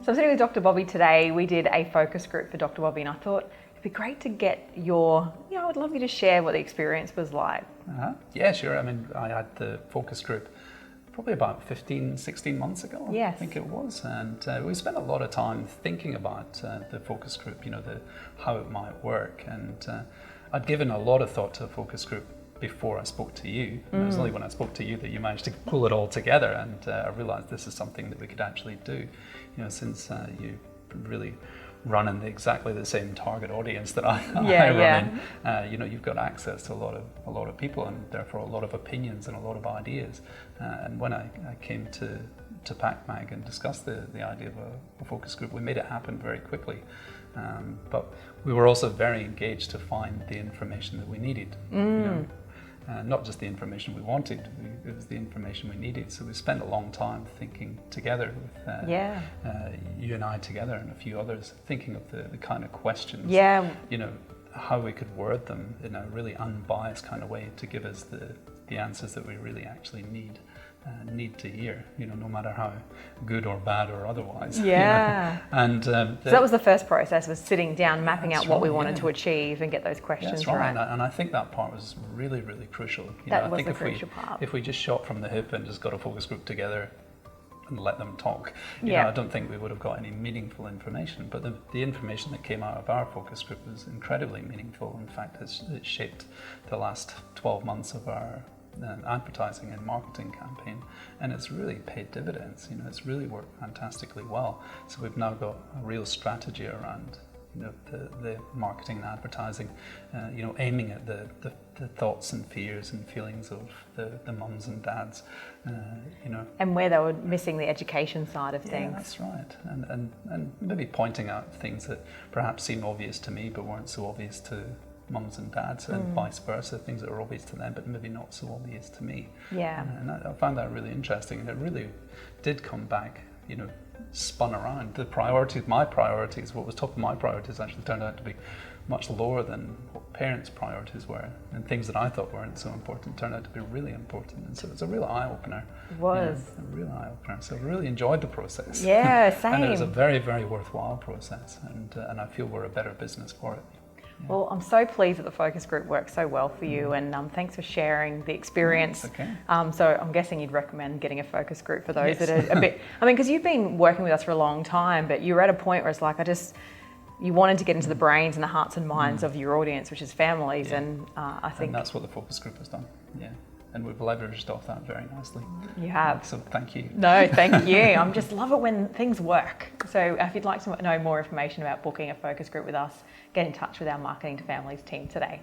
So I'm sitting with Dr. Bobby today. We did a focus group for Dr. Bobby and I thought it'd be great to get I would love you to share what the experience was like. Yeah, sure. I mean, I had the focus group probably about 16 months ago, Yes. I think it was. And we spent a lot of time thinking about the focus group, how it might work. And I'd given a lot of thought to the focus group before I spoke to you. And it was only when I spoke to you that you managed to pull it all together. And I realized this is something that we could actually do, since you really run in exactly the same target audience that I run in. You've got access to a lot of people and therefore a lot of opinions and a lot of ideas. And when I came to PacMag and discussed the idea of a focus group, we made it happen very quickly. But we were also very engaged to find the information that we needed. Not just the information we wanted, it was the information we needed. So we spent a long time thinking together with you and I together and a few others, thinking of the kind of questions, how we could word them in a really unbiased kind of way to give us the answers that we really actually need to hear, no matter how good or bad or otherwise. Yeah. And so that was the first process, was sitting down, mapping out what we wanted to achieve and get those questions that's right. And I think that part was really, really crucial. That was the crucial part. If we just shot from the hip and just got a focus group together and let them talk, I don't think we would have got any meaningful information. But the information that came out of our focus group was incredibly meaningful. In fact, it shaped the last 12 months of our advertising and marketing campaign, and it's really paid dividends. It's really worked fantastically well. So we've now got a real strategy around the marketing and advertising, aiming at the thoughts and fears and feelings of the mums and dads, and where they were missing the education side of things. Yeah, that's right. And maybe pointing out things that perhaps seem obvious to me but weren't so obvious to mums and dads, and vice versa, things that are obvious to them but maybe not so obvious to me. And I found that really interesting, and it really did come back, spun around. My priorities, what was top of my priorities actually turned out to be much lower than what parents' priorities were, and things that I thought weren't so important turned out to be really important. And so it's a real eye-opener. It was. A real eye-opener. So I really enjoyed the process. Yeah, same. And it was a very, very worthwhile process, and I feel we're a better business for it. Yeah. Well, I'm so pleased that the focus group worked so well for you, and thanks for sharing the experience. Okay. So I'm guessing you'd recommend getting a focus group for those that are a bit, because you've been working with us for a long time, but you were at a point where it's like, you wanted to get into the brains and the hearts and minds of your audience, which is families, and I think... And that's what the focus group has done, and we've leveraged off that very nicely. You have. So thank you. No, thank you. I just love it when things work. So if you'd like to know more information about booking a focus group with us, get in touch with our Marketing to Families team today.